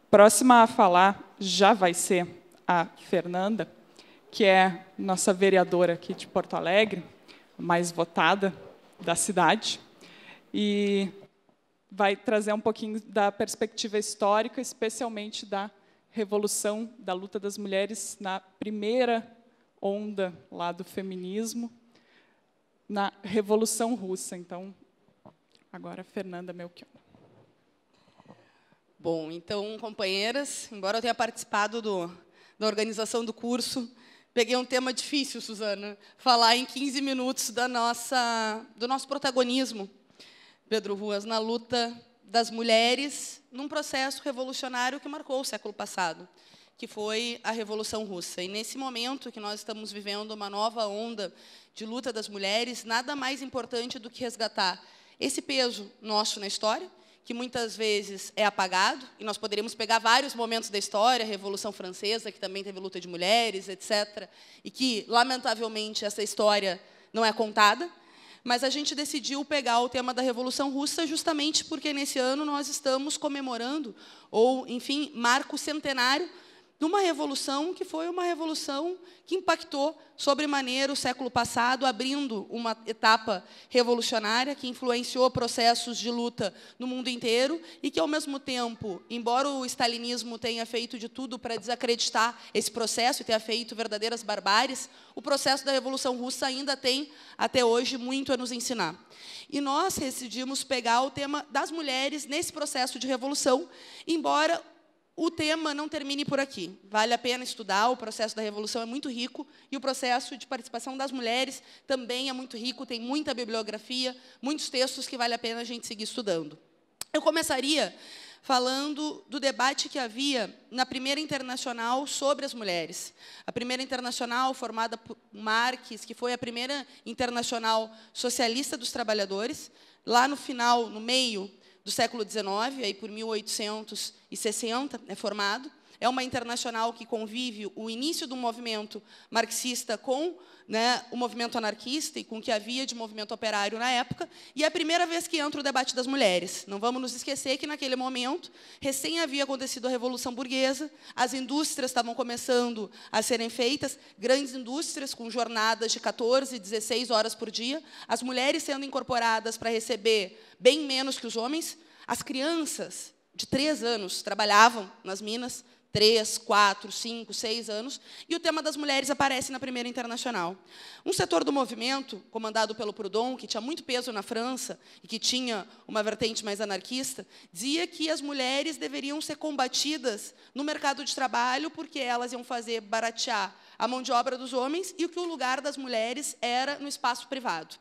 Próxima a falar já vai ser a Fernanda, que é nossa vereadora aqui de Porto Alegre, mais votada da cidade, e vai trazer um pouquinho da perspectiva histórica, especialmente da revolução, da luta das mulheres na primeira onda lá do feminismo, na Revolução Russa. Então, agora, Fernanda Melchior. Bom, então, companheiras, embora eu tenha participado da organização do curso, peguei um tema difícil, Suzana, falar em 15 minutos do nosso protagonismo, Pedro Ruas, na luta das mulheres num processo revolucionário que marcou o século passado, que foi a Revolução Russa. E, nesse momento que nós estamos vivendo uma nova onda de luta das mulheres, nada mais importante do que resgatar esse peso nosso na história, que muitas vezes é apagado, e nós poderíamos pegar vários momentos da história, a Revolução Francesa, que também teve luta de mulheres, etc., e que, lamentavelmente, essa história não é contada, mas a gente decidiu pegar o tema da Revolução Russa justamente porque, nesse ano, nós estamos comemorando, ou, enfim, marco centenário, de uma revolução que foi uma revolução que impactou sobremaneira o século passado, abrindo uma etapa revolucionária que influenciou processos de luta no mundo inteiro e que, ao mesmo tempo, embora o stalinismo tenha feito de tudo para desacreditar esse processo e tenha feito verdadeiras barbáries, o processo da Revolução Russa ainda tem, até hoje, muito a nos ensinar. E nós decidimos pegar o tema das mulheres nesse processo de revolução, embora o tema não termine por aqui. Vale a pena estudar, o processo da Revolução é muito rico, e o processo de participação das mulheres também é muito rico, tem muita bibliografia, muitos textos que vale a pena a gente seguir estudando. Eu começaria falando do debate que havia na Primeira Internacional sobre as mulheres. A Primeira Internacional, formada por Marx, que foi a primeira internacional socialista dos trabalhadores, lá no final, no meio do século XIX, aí por 1860, é formado. É uma internacional que convive o início do movimento marxista com o movimento anarquista e com o que havia de movimento operário na época, e é a primeira vez que entra o debate das mulheres. Não vamos nos esquecer que, naquele momento, recém havia acontecido a Revolução Burguesa, as indústrias estavam começando a serem feitas, grandes indústrias com jornadas de 14, 16 horas por dia, as mulheres sendo incorporadas para receber bem menos que os homens, as crianças de 3 anos trabalhavam nas minas, 3, 4, 5, 6 anos, e o tema das mulheres aparece na Primeira Internacional. Um setor do movimento, comandado pelo Proudhon, que tinha muito peso na França e que tinha uma vertente mais anarquista, dizia que as mulheres deveriam ser combatidas no mercado de trabalho porque elas iam fazer baratear a mão de obra dos homens e que o lugar das mulheres era no espaço privado.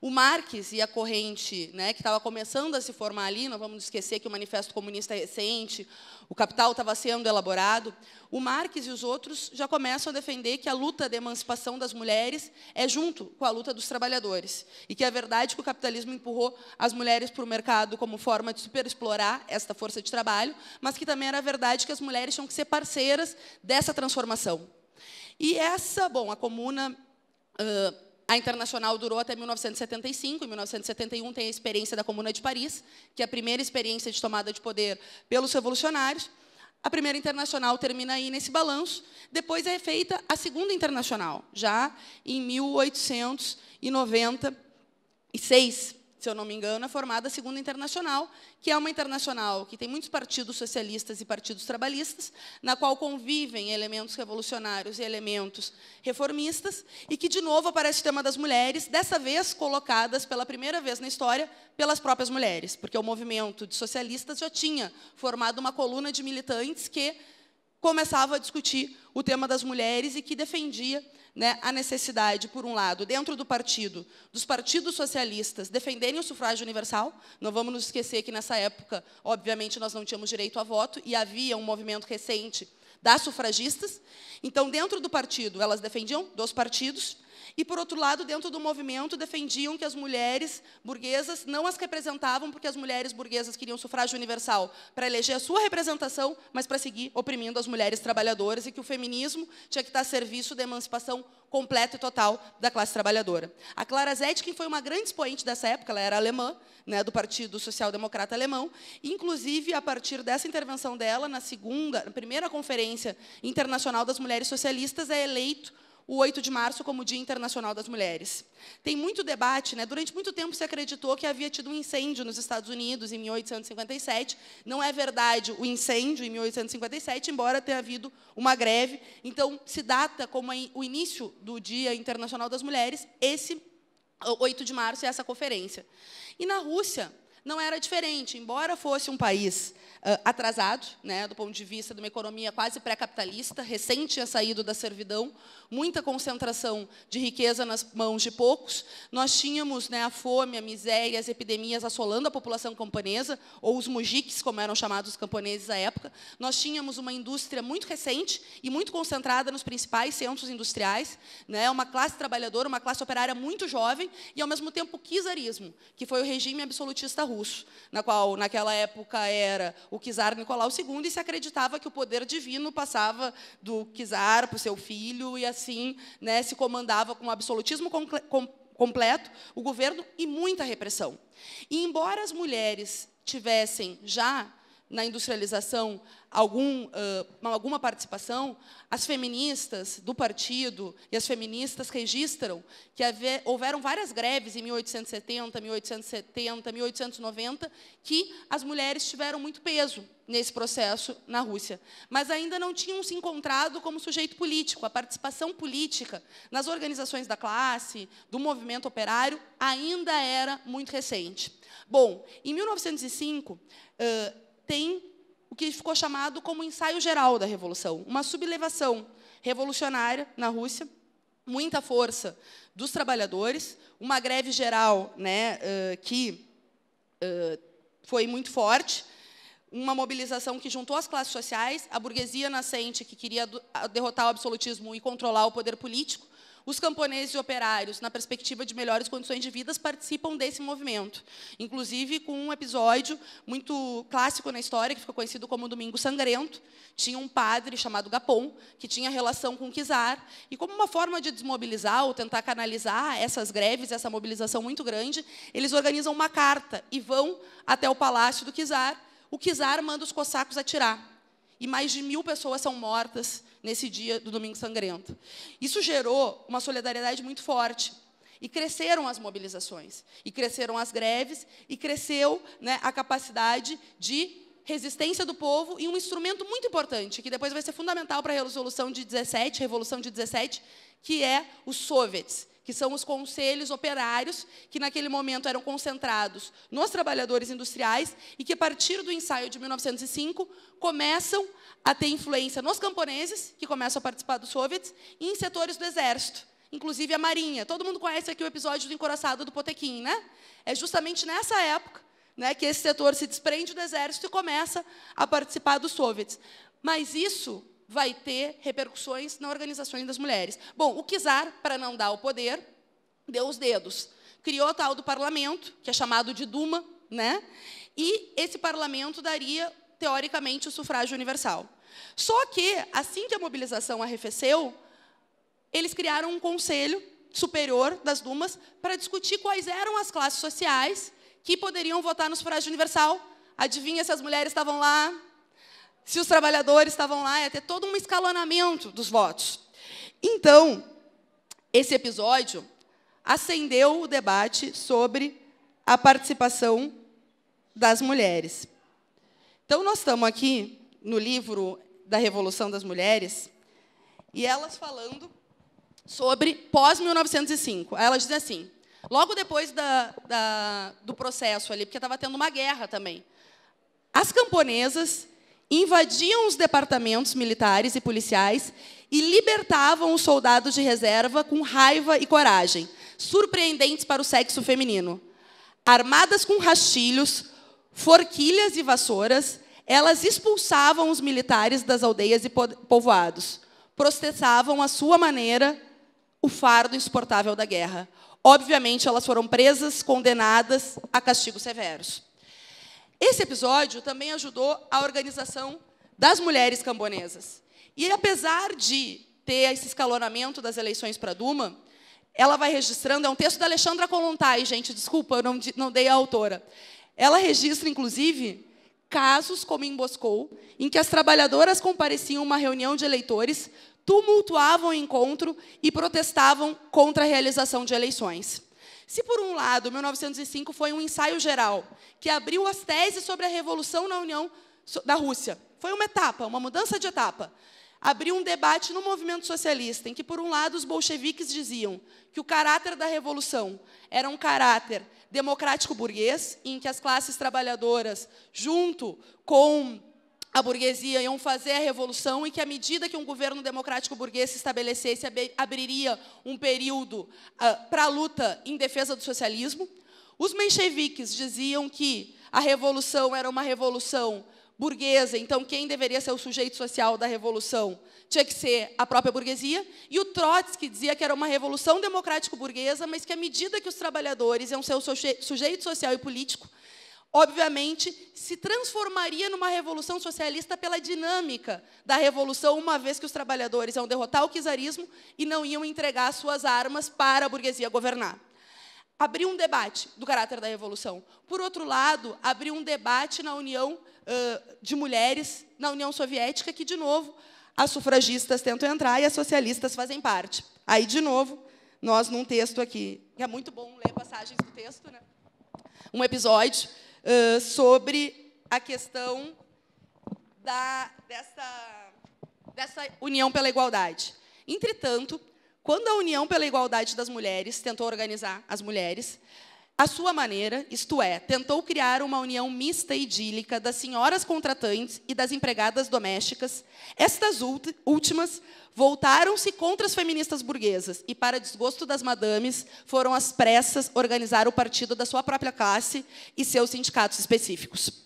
O Marx e a corrente, que estava começando a se formar ali, não vamos esquecer que o Manifesto Comunista é recente, o Capital estava sendo elaborado, o Marx e os outros já começam a defender que a luta de emancipação das mulheres é junto com a luta dos trabalhadores, e que é verdade que o capitalismo empurrou as mulheres para o mercado como forma de superexplorar esta força de trabalho, mas que também era verdade que as mulheres tinham que ser parceiras dessa transformação. E essa, a Comuna... A Internacional durou até 1975. Em 1971 tem a experiência da Comuna de Paris, que é a primeira experiência de tomada de poder pelos revolucionários. A Primeira Internacional termina aí nesse balanço. Depois é feita a Segunda Internacional, já em 1896, se eu não me engano, é formada a Segunda Internacional, que é uma internacional que tem muitos partidos socialistas e partidos trabalhistas, na qual convivem elementos revolucionários e elementos reformistas, e que, de novo, aparece o tema das mulheres, dessa vez colocadas pela primeira vez na história pelas próprias mulheres, porque o movimento de socialistas já tinha formado uma coluna de militantes que começava a discutir o tema das mulheres e que defendia a necessidade, por um lado, dentro do partido, dos partidos socialistas defenderem o sufrágio universal. Não vamos nos esquecer que, nessa época, obviamente, nós não tínhamos direito a voto e havia um movimento recente das sufragistas. Então, dentro do partido, elas defendiam dos partidos, e, por outro lado, dentro do movimento, defendiam que as mulheres burguesas não as representavam porque as mulheres burguesas queriam sufrágio universal para eleger a sua representação, mas para seguir oprimindo as mulheres trabalhadoras, e que o feminismo tinha que estar a serviço da emancipação completa e total da classe trabalhadora. A Clara Zetkin foi uma grande expoente dessa época, ela era alemã, né, do Partido Social Democrata Alemão, e, inclusive, a partir dessa intervenção dela, na primeira Conferência Internacional das Mulheres Socialistas, é eleito o 8 de março como Dia Internacional das Mulheres. Tem muito debate, né? Durante muito tempo se acreditou que havia tido um incêndio nos Estados Unidos em 1857. Não é verdade o incêndio em 1857, embora tenha havido uma greve. Então, se data como o início do Dia Internacional das Mulheres, esse 8 de março, é essa conferência. E na Rússia não era diferente, embora fosse um país atrasado, né, do ponto de vista de uma economia quase pré-capitalista, recém tinha saído da servidão, muita concentração de riqueza nas mãos de poucos. Nós tínhamos, né, a fome, a miséria, as epidemias assolando a população camponesa, ou os mujiques, como eram chamados os camponeses à época. Nós tínhamos uma indústria muito recente e muito concentrada nos principais centros industriais, né, uma classe trabalhadora, uma classe operária muito jovem, e, ao mesmo tempo, o czarismo, que foi o regime absolutista russo, na qual, naquela época, era o czar Nicolau II, e se acreditava que o poder divino passava do czar para o seu filho, e assim, né, se comandava com um absolutismo completo o governo e muita repressão. E, embora as mulheres tivessem já, na industrialização, alguma participação, as feministas do partido e as feministas registram que houveram várias greves em 1870, 1890, que as mulheres tiveram muito peso nesse processo na Rússia, mas ainda não tinham se encontrado como sujeito político. A participação política nas organizações da classe, do movimento operário, ainda era muito recente. Bom, em 1905, tem o que ficou chamado como ensaio geral da Revolução, uma sublevação revolucionária na Rússia, muita força dos trabalhadores, uma greve geral, né, que foi muito forte, uma mobilização que juntou as classes sociais, a burguesia nascente, que queria derrotar o absolutismo e controlar o poder político. Os camponeses e operários, na perspectiva de melhores condições de vida, participam desse movimento, inclusive com um episódio muito clássico na história, que ficou conhecido como Domingo Sangrento. Tinha um padre chamado Gapon, que tinha relação com o czar, e, como uma forma de desmobilizar ou tentar canalizar essas greves, essa mobilização muito grande, eles organizam uma carta e vão até o palácio do czar. O czar manda os cossacos atirar, e mais de 1000 pessoas são mortas nesse dia do Domingo Sangrento. Isso gerou uma solidariedade muito forte. E cresceram as mobilizações, e cresceram as greves, e cresceu, né, a capacidade de resistência do povo, e um instrumento muito importante, que depois vai ser fundamental para a Revolução de 17, que é os soviets, que são os conselhos operários, que naquele momento eram concentrados nos trabalhadores industriais, e que, a partir do ensaio de 1905, começam a ter influência nos camponeses, que começam a participar dos soviets, e em setores do exército, inclusive a Marinha. Todo mundo conhece aqui o episódio do encouraçado do Potequim, né? É justamente nessa época, né, que esse setor se desprende do exército e começa a participar dos soviets. Mas isso vai ter repercussões na organização das mulheres. Bom, o czar, para não dar o poder, deu os dedos. Criou o tal do parlamento, que é chamado de Duma, né? E esse parlamento daria, teoricamente, o sufrágio universal. Só que, assim que a mobilização arrefeceu, eles criaram um conselho superior das Dumas para discutir quais eram as classes sociais que poderiam votar no sufrágio universal. Adivinha se as mulheres estavam lá? Se os trabalhadores estavam lá? Ia ter todo um escalonamento dos votos. Então, esse episódio acendeu o debate sobre a participação das mulheres. Então, nós estamos aqui no livro da Revolução das Mulheres, e elas falando sobre pós-1905. Elas dizem assim, logo depois do processo ali, porque estava tendo uma guerra também, as camponesas invadiam os departamentos militares e policiais e libertavam os soldados de reserva com raiva e coragem, surpreendentes para o sexo feminino. Armadas com rastilhos, forquilhas e vassouras, elas expulsavam os militares das aldeias e povoados, protestavam à sua maneira o fardo insuportável da guerra. Obviamente, elas foram presas, condenadas a castigos severos. Esse episódio também ajudou a organização das mulheres camponesas. E, apesar de ter esse escalonamento das eleições para a Duma, ela vai registrando, é um texto da Alexandra Kollontai, gente, desculpa, eu não dei a autora. Ela registra, inclusive, casos, como em Moscou, em que as trabalhadoras compareciam a uma reunião de eleitores, tumultuavam o encontro e protestavam contra a realização de eleições. Se, por um lado, 1905 foi um ensaio geral que abriu as teses sobre a revolução na União da Rússia, foi uma etapa, uma mudança de etapa, abriu um debate no movimento socialista, em que, por um lado, os bolcheviques diziam que o caráter da revolução era um caráter democrático-burguês, em que as classes trabalhadoras, junto com a burguesia, iam fazer a revolução, e que, à medida que um governo democrático-burguês se estabelecesse, abriria um período para a luta em defesa do socialismo. Os mencheviques diziam que a revolução era uma revolução burguesa, então quem deveria ser o sujeito social da revolução tinha que ser a própria burguesia, e o Trotsky dizia que era uma revolução democrático-burguesa, mas que, à medida que os trabalhadores iam ser o sujeito social e político, obviamente, se transformaria numa revolução socialista pela dinâmica da revolução, uma vez que os trabalhadores iam derrotar o czarismo e não iam entregar suas armas para a burguesia governar. Abriu um debate do caráter da revolução. Por outro lado, abriu um debate na União de Mulheres, na União Soviética, que, de novo, as sufragistas tentam entrar e as socialistas fazem parte. Aí, de novo, nós, num texto aqui, que é muito bom ler passagens do texto, né? Um episódio sobre a questão dessa união pela igualdade. Entretanto, quando a União pela Igualdade das Mulheres tentou organizar as mulheres, à sua maneira, isto é, tentou criar uma união mista e idílica das senhoras contratantes e das empregadas domésticas, estas últimas voltaram-se contra as feministas burguesas e, para desgosto das madames, foram às pressas organizar o partido da sua própria classe e seus sindicatos específicos.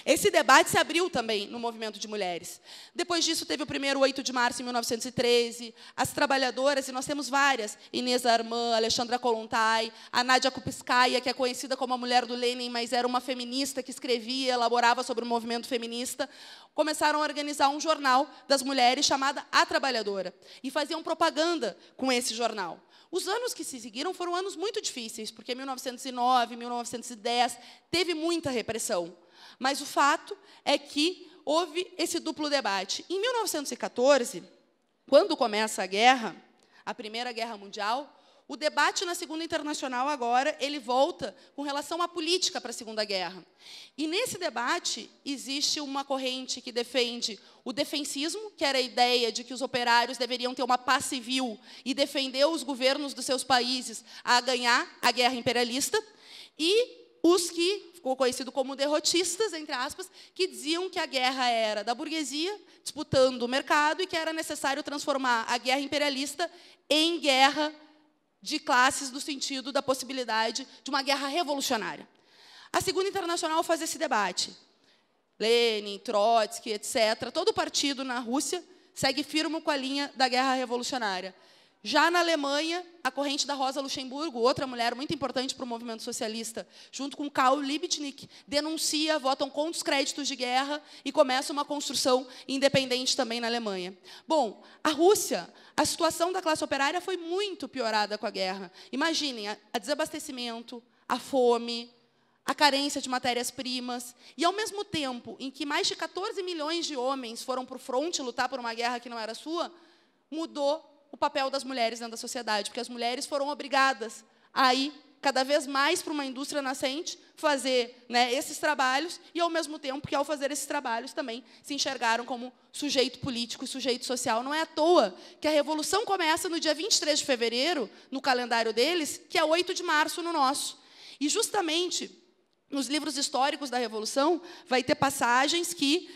Esse debate se abriu também no movimento de mulheres. Depois disso, teve o primeiro 8 de março, em 1913, as trabalhadoras, e nós temos várias, Inês Armand, Alexandra Kollontai, a Nadia Kupskaya, que é conhecida como a mulher do Lenin, mas era uma feminista que escrevia, elaborava sobre o movimento feminista, começaram a organizar um jornal das mulheres chamado A Trabalhadora, e faziam propaganda com esse jornal. Os anos que se seguiram foram anos muito difíceis, porque 1909, 1910, teve muita repressão. Mas o fato é que houve esse duplo debate. Em 1914, quando começa a guerra, a Primeira Guerra Mundial, o debate na Segunda Internacional agora ele volta com relação à política para a Segunda Guerra. E nesse debate existe uma corrente que defende o defensismo, que era a ideia de que os operários deveriam ter uma paz civil e defender os governos dos seus países a ganhar a guerra imperialista, e os que ficou conhecido como derrotistas, entre aspas, que diziam que a guerra era da burguesia, disputando o mercado, e que era necessário transformar a guerra imperialista em guerra de classes, no sentido da possibilidade de uma guerra revolucionária. A Segunda Internacional faz esse debate. Lenin, Trotsky, etc. Todo partido na Rússia segue firme com a linha da guerra revolucionária. Já na Alemanha, a corrente da Rosa Luxemburgo, outra mulher muito importante para o movimento socialista, junto com Karl Liebknecht, denuncia, votam contra os créditos de guerra e começa uma construção independente também na Alemanha. Bom, a Rússia, a situação da classe operária foi muito piorada com a guerra. Imaginem, a desabastecimento, a fome, a carência de matérias-primas, e, ao mesmo tempo em que mais de 14 milhões de homens foram para o fronte lutar por uma guerra que não era sua, mudou o papel das mulheres dentro da sociedade, porque as mulheres foram obrigadas a ir cada vez mais para uma indústria nascente, fazer, né, esses trabalhos, e, ao mesmo tempo que, ao fazer esses trabalhos, também se enxergaram como sujeito político e sujeito social. Não é à toa que a Revolução começa no dia 23 de fevereiro, no calendário deles, que é 8 de março no nosso. E, justamente, nos livros históricos da Revolução, vai ter passagens que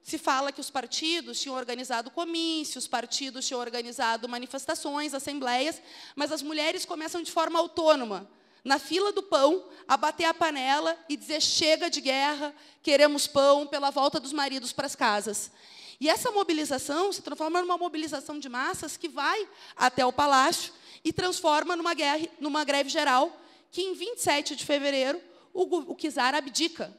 se fala que os partidos tinham organizado comícios, partidos tinham organizado manifestações, assembleias, mas as mulheres começam de forma autônoma, na fila do pão, a bater a panela e dizer: chega de guerra, queremos pão, pela volta dos maridos para as casas. E essa mobilização se transforma numa mobilização de massas que vai até o palácio e transforma numa greve geral, que em 27 de fevereiro o czar abdica.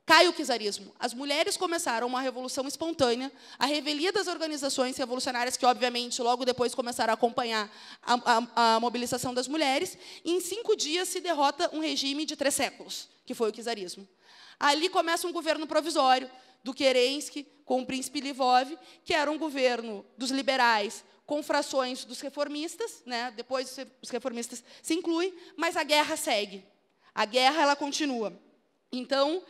Cai o czarismo. As mulheres começaram uma revolução espontânea, a revelia das organizações revolucionárias, que, obviamente, logo depois começaram a acompanhar a mobilização das mulheres, e em 5 dias se derrota um regime de 3 séculos, que foi o czarismo. Ali começa um governo provisório do Kerensky com o príncipe Lvov, que era um governo dos liberais com frações dos reformistas, né? Depois os reformistas se incluem, mas a guerra segue. A guerra ela continua. Então,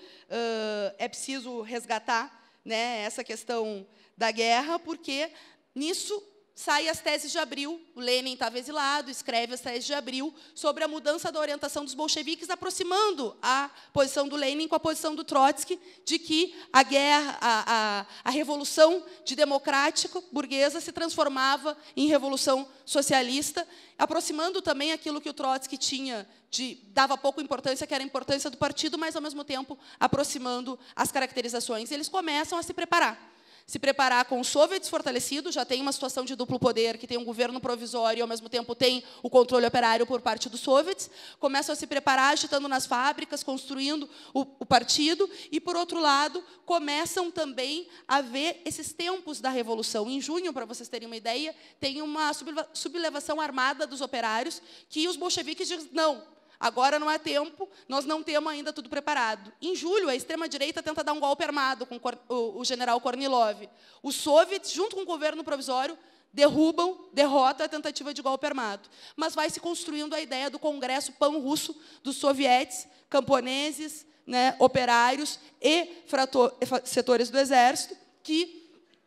é preciso resgatar, né, essa questão da guerra, porque nisso saem as teses de Abril. O Lenin estava exilado, escreve as teses de Abril sobre a mudança da orientação dos bolcheviques, aproximando a posição do Lenin com a posição do Trotsky, de que a guerra, a revolução de democrática burguesa se transformava em revolução socialista, aproximando também aquilo que o Trotsky tinha dava pouca importância, que era a importância do partido, mas, ao mesmo tempo, aproximando as caracterizações. E eles começam a se preparar com os soviets fortalecidos, já tem uma situação de duplo poder, que tem um governo provisório e, ao mesmo tempo, tem o controle operário por parte dos soviets, começam a se preparar, agitando nas fábricas, construindo o partido, e, por outro lado, começam também a ver esses tempos da Revolução. Em junho, para vocês terem uma ideia, tem uma sublevação armada dos operários, que os bolcheviques dizem, não, agora não é tempo, nós não temos ainda tudo preparado. Em julho, a extrema-direita tenta dar um golpe armado com o general Kornilov. Os soviets, junto com o governo provisório, derrotam a tentativa de golpe armado. Mas vai se construindo a ideia do Congresso Pan-Russo dos sovietes, camponeses, né, operários e setores do exército, que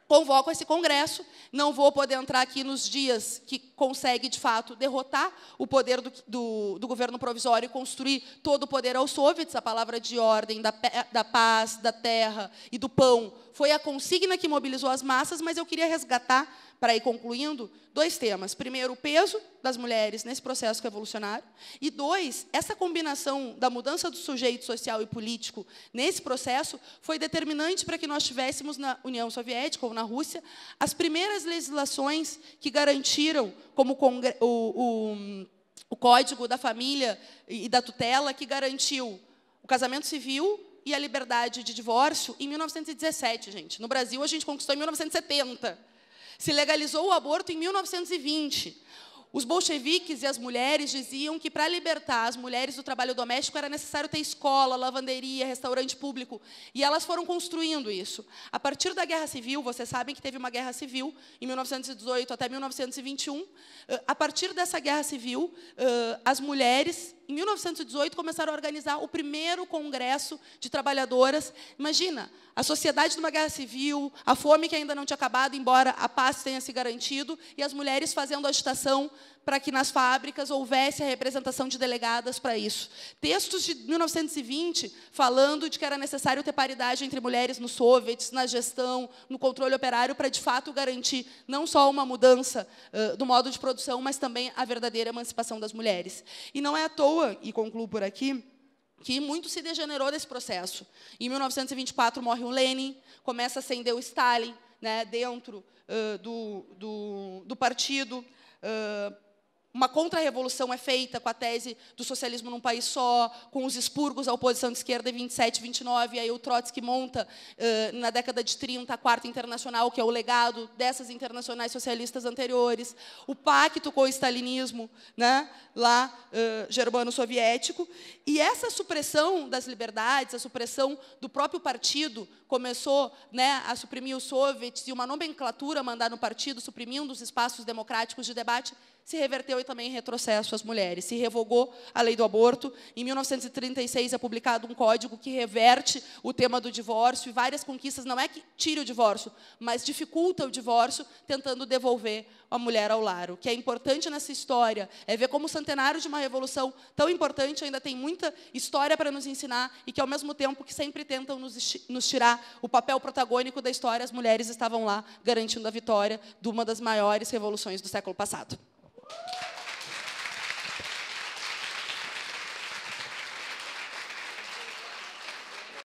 convocam esse congresso. Não vou poder entrar aqui nos dias que consegue, de fato, derrotar o poder do governo provisório e construir todo o poder aos soviets. A palavra de ordem, da paz, da terra e do pão foi a consigna que mobilizou as massas, mas eu queria resgatar, para ir concluindo, 2 temas. Primeiro, o peso das mulheres nesse processo revolucionário. E 2, essa combinação da mudança do sujeito social e político nesse processo foi determinante para que nós tivéssemos na União Soviética ou na Rússia as primeiras legislações que garantiram, como o Código da Família e da Tutela, que garantiu o casamento civil e a liberdade de divórcio em 1917, gente. No Brasil, a gente conquistou em 1970. Se legalizou o aborto em 1920. Os bolcheviques e as mulheres diziam que, para libertar as mulheres do trabalho doméstico, era necessário ter escola, lavanderia, restaurante público. E elas foram construindo isso. A partir da Guerra Civil, vocês sabem que teve uma guerra civil, em 1918 até 1921. A partir dessa Guerra Civil, as mulheres, em 1918, começaram a organizar o primeiro congresso de trabalhadoras. Imagina, a sociedade de uma guerra civil, a fome que ainda não tinha acabado, embora a paz tenha se garantido, e as mulheres fazendo agitação para que nas fábricas houvesse a representação de delegadas para isso. Textos de 1920 falando de que era necessário ter paridade entre mulheres nos soviets, na gestão, no controle operário, para, de fato, garantir não só uma mudança do modo de produção, mas também a verdadeira emancipação das mulheres. E não é à toa, e concluo por aqui, que muito se degenerou desse processo. Em 1924 morre o Lenin, começa a ascender o Stalin, né, dentro do partido. Uma contra-revolução é feita com a tese do socialismo num país só, com os expurgos à oposição de esquerda em 27, 29, e aí o Trotsky monta, na década de 30, a Quarta Internacional, que é o legado dessas internacionais socialistas anteriores, o pacto com o stalinismo, né, lá, germano-soviético, e essa supressão das liberdades, a supressão do próprio partido, começou, né, a suprimir os soviets, e uma nomenclatura mandar no partido, suprimindo os espaços democráticos de debate, se reverteu e também em retrocesso às mulheres. Se revogou a lei do aborto. Em 1936 é publicado um código que reverte o tema do divórcio, e várias conquistas, não é que tire o divórcio, mas dificulta o divórcio, tentando devolver a mulher ao lar. O que é importante nessa história é ver como o centenário de uma revolução tão importante ainda tem muita história para nos ensinar, e que, ao mesmo tempo que sempre tentam nos tirar o papel protagônico da história, as mulheres estavam lá garantindo a vitória de uma das maiores revoluções do século passado.